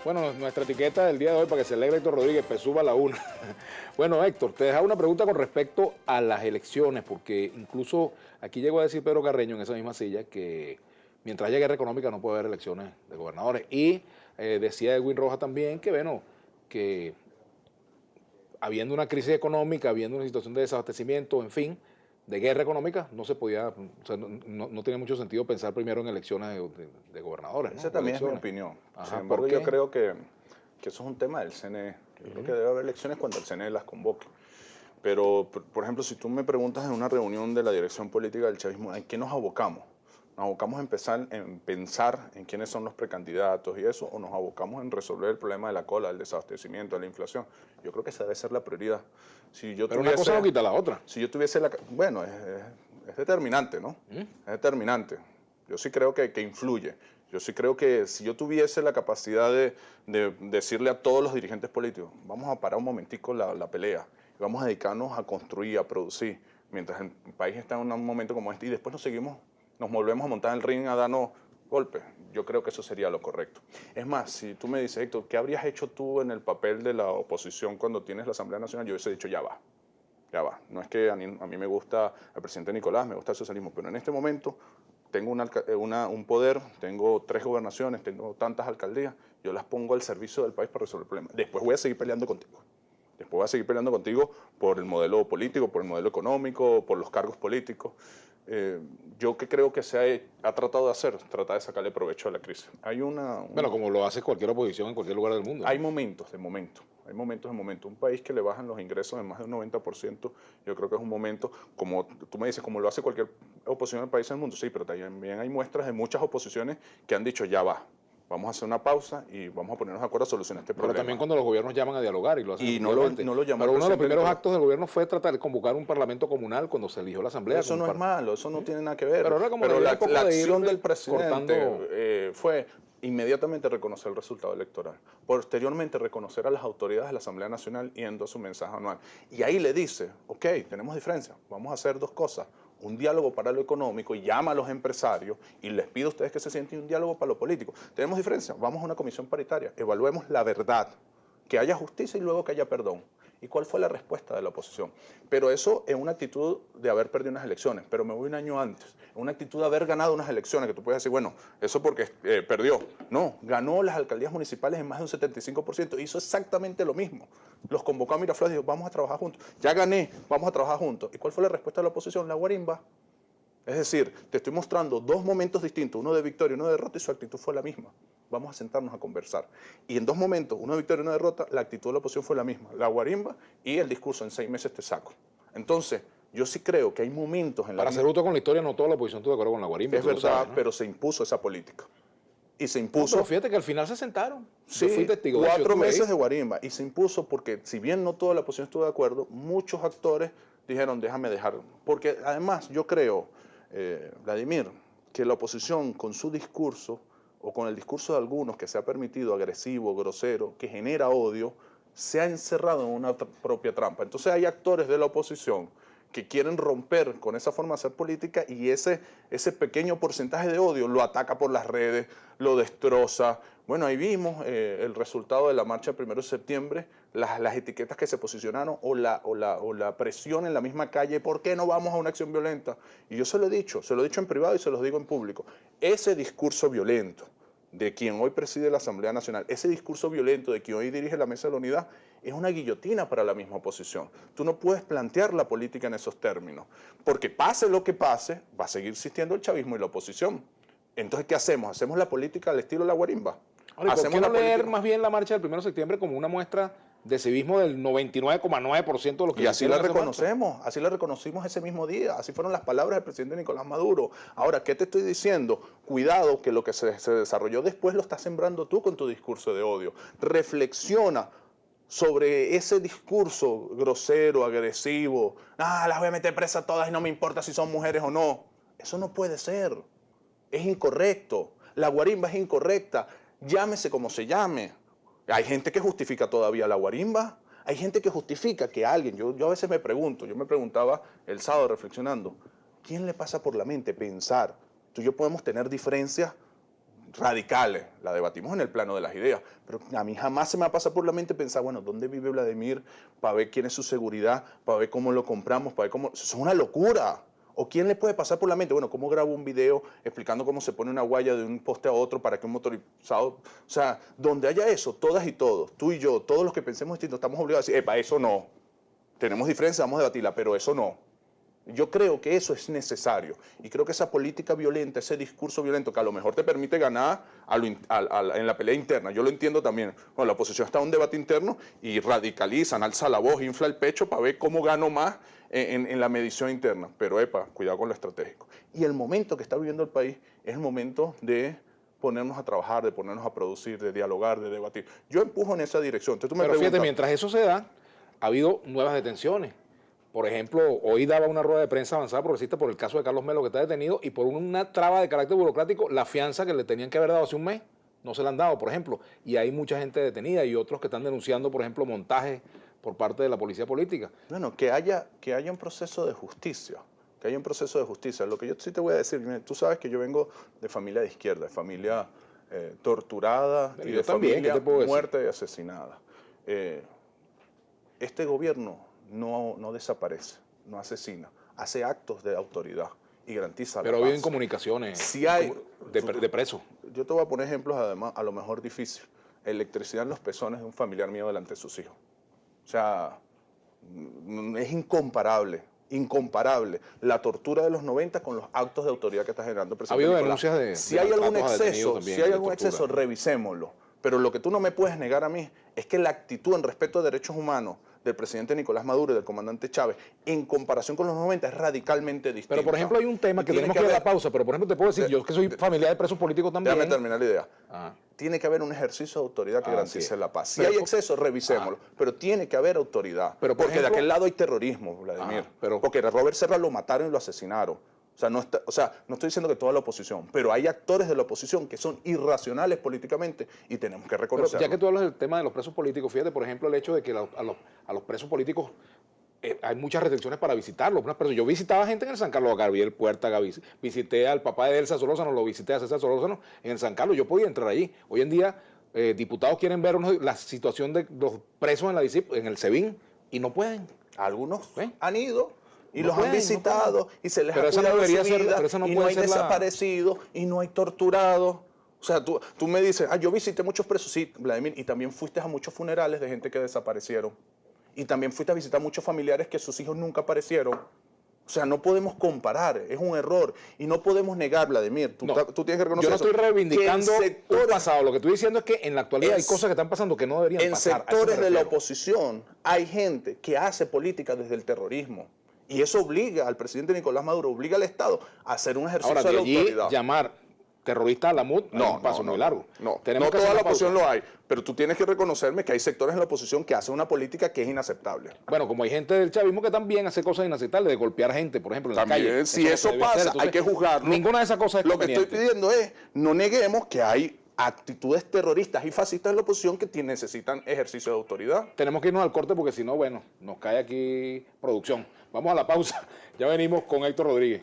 Bueno, nuestra etiqueta del día de hoy para que se alegre Héctor Rodríguez, suba a la una. Bueno, Héctor, te dejaba una pregunta con respecto a las elecciones, porque incluso aquí llegó a decir Pedro Carreño en esa misma silla que mientras haya guerra económica no puede haber elecciones de gobernadores. Y decía Edwin Rojas también que, bueno, que habiendo una crisis económica, habiendo una situación de desabastecimiento, en fin, de guerra económica, no se podía, o sea, no tiene mucho sentido pensar primero en elecciones de gobernadores, Esa ¿no? también es mi opinión. Sin Ajá, ¿por embargo, yo qué? creo que eso es un tema del CNE. Yo creo que debe haber elecciones cuando el CNE las convoque. Pero, por ejemplo, si tú me preguntas en una reunión de la dirección política del chavismo, ¿en qué nos abocamos? ¿Nos abocamos en pensar en quiénes son los precandidatos y eso? ¿O nos abocamos en resolver el problema de la cola, del desabastecimiento, de la inflación? Yo creo que esa debe ser la prioridad. Si yo Pero una cosa no quita la otra. Si yo tuviese la... Bueno, es determinante, ¿no? Es determinante. Yo sí creo que influye. Yo sí creo que si yo tuviese la capacidad de decirle a todos los dirigentes políticos, vamos a parar un momentico la pelea, vamos a dedicarnos a construir, a producir, mientras el país está en un momento como este, y después nos volvemos a montar en el ring a darnos golpes. Yo creo que eso sería lo correcto. Es más, si tú me dices, Héctor, ¿qué habrías hecho tú en el papel de la oposición cuando tienes la Asamblea Nacional? Yo hubiese dicho, ya va. Ya va. No es que a mí me gusta el presidente Nicolás, me gusta el socialismo, pero en este momento tengo un poder, tengo 3 gobernaciones, tengo tantas alcaldías, yo las pongo al servicio del país para resolver el problema. Después voy a seguir peleando contigo. Después voy a seguir peleando contigo por el modelo político, por el modelo económico, por los cargos políticos. Yo que creo que ha tratado de hacer, tratar de sacarle provecho a la crisis. Bueno, como lo hace cualquier oposición en cualquier lugar del mundo, ¿no? Hay momentos de momento. Hay momentos de momento. Un país que le bajan los ingresos en más de un 90%, yo creo que es un momento, como tú me dices, como lo hace cualquier oposición en el país del mundo. Sí, pero también hay muestras de muchas oposiciones que han dicho, ya va, vamos a hacer una pausa y vamos a ponernos de acuerdo a solucionar este problema. Pero también cuando los gobiernos llaman a dialogar y lo hacen Y no lo llamó. Pero uno de los primeros actos del gobierno fue tratar de convocar un parlamento comunal cuando se eligió la asamblea. Eso no es malo, eso no tiene nada que ver. Pero era como la de acción del presidente cortando... fue inmediatamente reconocer el resultado electoral. Posteriormente reconocer a las autoridades de la Asamblea Nacional yendo a su mensaje anual. Y ahí le dice, ok, tenemos diferencias, vamos a hacer 2 cosas. Un diálogo para lo económico y llama a los empresarios y les pido a ustedes que se sienten un diálogo para lo político. Tenemos diferencias, vamos a una comisión paritaria, evaluemos la verdad, que haya justicia y luego que haya perdón. ¿Y cuál fue la respuesta de la oposición? Pero eso es una actitud de haber perdido unas elecciones, pero me voy un año antes, una actitud de haber ganado unas elecciones, que tú puedes decir, bueno, eso porque perdió. No, ganó las alcaldías municipales en más de un 75%, hizo exactamente lo mismo. Los convocó a Miraflores y dijo, vamos a trabajar juntos. Ya gané, vamos a trabajar juntos. ¿Y cuál fue la respuesta de la oposición? La guarimba. Es decir, te estoy mostrando 2 momentos distintos, uno de victoria y uno de derrota, y su actitud fue la misma. Vamos a sentarnos a conversar. Y en 2 momentos, uno de victoria y uno de derrota, la actitud de la oposición fue la misma. La guarimba y el discurso, en 6 meses te saco. Entonces, yo sí creo que hay momentos en la... Para ser justo con la historia, no toda la oposición estuvo de acuerdo con la guarimba. Es verdad, sabes, ¿no? Pero se impuso esa política. Y se impuso... No, pero fíjate que al final se sentaron. Sí, yo fui testigo 4 meses de guarimba. Y se impuso porque, si bien no toda la oposición estuvo de acuerdo, muchos actores dijeron, déjame dejar. Porque además, yo creo... Vladimir, que la oposición con su discurso o con el discurso de algunos que se ha permitido agresivo, grosero, que genera odio, se ha encerrado en una propia trampa. Entonces hay actores de la oposición que quieren romper con esa forma de hacer política y ese pequeño porcentaje de odio lo ataca por las redes, lo destroza. Bueno, ahí vimos el resultado de la marcha del 1 de septiembre, las etiquetas que se posicionaron o la presión en la misma calle, ¿por qué no vamos a una acción violenta? Y yo se lo he dicho en privado y se los digo en público. Ese discurso violento de quien hoy preside la Asamblea Nacional, ese discurso violento de quien hoy dirige la Mesa de la Unidad, es una guillotina para la misma oposición. Tú no puedes plantear la política en esos términos, porque pase lo que pase, va a seguir existiendo el chavismo y la oposición. Entonces, ¿qué hacemos? ¿Hacemos la política al estilo de la guarimba? Ahora, ¿por qué no leer más bien la marcha del 1 de septiembre como una muestra de civismo del 99,9% de los que... Y así la reconocemos, así la reconocimos ese mismo día, así fueron las palabras del presidente Nicolás Maduro. Ahora, ¿qué te estoy diciendo? Cuidado que lo que se desarrolló después lo estás sembrando tú con tu discurso de odio. Reflexiona sobre ese discurso grosero, agresivo. Las voy a meter presa a todas y no me importa si son mujeres o no. Eso no puede ser. Es incorrecto. La guarimba es incorrecta. Llámese como se llame. Hay gente que justifica todavía la guarimba. Hay gente que justifica que alguien, yo a veces me pregunto, yo me preguntaba el sábado reflexionando, ¿quién le pasa por la mente pensar? Tú y yo podemos tener diferencias radicales, la debatimos en el plano de las ideas, pero a mí jamás se me ha pasado por la mente pensar, bueno, ¿dónde vive Vladimir? Para ver quién es su seguridad, para ver cómo lo compramos, para ver cómo... Eso es una locura. ¿O quién le puede pasar por la mente? Bueno, ¿cómo grabo un video explicando cómo se pone una guaya de un poste a otro para que un motorizado... O sea, donde haya eso, todas y todos, tú y yo, todos los que pensemos distinto, estamos obligados a decir, epa, eso no. Tenemos diferencias, vamos a debatirla, pero eso no. Yo creo que eso es necesario. Y creo que esa política violenta, ese discurso violento que a lo mejor te permite ganar en la pelea interna, yo lo entiendo también. Bueno, la oposición está en un debate interno y radicalizan, alza la voz, infla el pecho para ver cómo gano más en la medición interna. Pero, epa, cuidado con lo estratégico. Y el momento que está viviendo el país es el momento de ponernos a trabajar, de ponernos a producir, de dialogar, de debatir. Yo empujo en esa dirección. Entonces, tú me Pero fíjate, mientras eso se da, ha habido nuevas detenciones. Por ejemplo, hoy daba una rueda de prensa avanzada progresista por el caso de Carlos Melo, que está detenido, y por una traba de carácter burocrático, la fianza que le tenían que haber dado hace un mes, no se la han dado, por ejemplo. Y hay mucha gente detenida y otros que están denunciando, por ejemplo, montajes por parte de la policía política. Bueno, que haya un proceso de justicia, que haya un proceso de justicia. Lo que yo sí te voy a decir, tú sabes que yo vengo de familia de izquierda, de familia torturada y de familia muerta y asesinada. Este gobierno no desaparece, no asesina, hace actos de autoridad y garantiza la paz. Pero hay comunicaciones si hay, de presos. Yo te voy a poner ejemplos, además, a lo mejor difíciles. Electricidad en los pezones de un familiar mío delante de sus hijos. O sea, es incomparable la tortura de los 90 con los actos de autoridad que está generando el presidente Nicolás. Ha habido Nicolás. denuncias Si hay algún exceso, revisémoslo. Pero lo que tú no me puedes negar a mí es que la actitud en respeto a derechos humanos del presidente Nicolás Maduro y del comandante Chávez, en comparación con los 90, es radicalmente distinta. Pero, por ejemplo, hay un tema que tenemos que ir a la pausa, pero, por ejemplo, te puedo decir, yo que soy familiar de presos políticos también. Déjame terminar la idea. Tiene que haber un ejercicio de autoridad que garantice la paz. Si hay exceso, revisémoslo, pero tiene que haber autoridad. Pero, porque ejemplo, de aquel lado hay terrorismo, Vladimir. Porque a Robert Serra lo mataron y lo asesinaron. No estoy diciendo que toda la oposición, pero hay actores de la oposición que son irracionales políticamente y tenemos que reconocerlo. Pero ya que tú hablas del tema de los presos políticos, fíjate, por ejemplo, el hecho de que a los presos políticos hay muchas restricciones para visitarlos. Yo visitaba gente en el San Carlos, a Gabriel Puerta, visité al papá de Elsa Solórzano, lo visité a César Solórzano en el San Carlos, yo podía entrar allí. Hoy en día, diputados quieren ver la situación de los presos en el SEBIN y no pueden. Algunos han ido. Y los han visitado y se les ha cuidado su vida y no hay desaparecidos y no hay torturados. O sea, tú me dices, yo visité muchos presos, sí, Vladimir, y también fuiste a muchos funerales de gente que desaparecieron. Y también fuiste a visitar muchos familiares que sus hijos nunca aparecieron. O sea, no podemos comparar, es un error. Y no podemos negar, Vladimir, tú tienes que reconocer eso. Yo no estoy reivindicando el pasado, lo que estoy diciendo es que en la actualidad hay cosas que están pasando que no deberían pasar. En sectores de la oposición hay gente que hace política desde el terrorismo. Y eso obliga al presidente Nicolás Maduro, obliga al Estado a hacer un ejercicio de la autoridad. Llamar terrorista a la MUD no es un paso muy largo. No toda la oposición lo hay, pero tú tienes que reconocerme que hay sectores en la oposición que hacen una política que es inaceptable. Bueno, como hay gente del chavismo que también hace cosas inaceptables, de golpear gente, por ejemplo, en la calle. Si eso pasa, entonces, hay que juzgarlo. Ninguna de esas cosas es Lo que estoy pidiendo es, no neguemos que hay actitudes terroristas y fascistas en la oposición que necesitan ejercicio de autoridad. Tenemos que irnos al corte porque si no, bueno, nos cae aquí producción. Vamos a la pausa. Ya venimos con Héctor Rodríguez.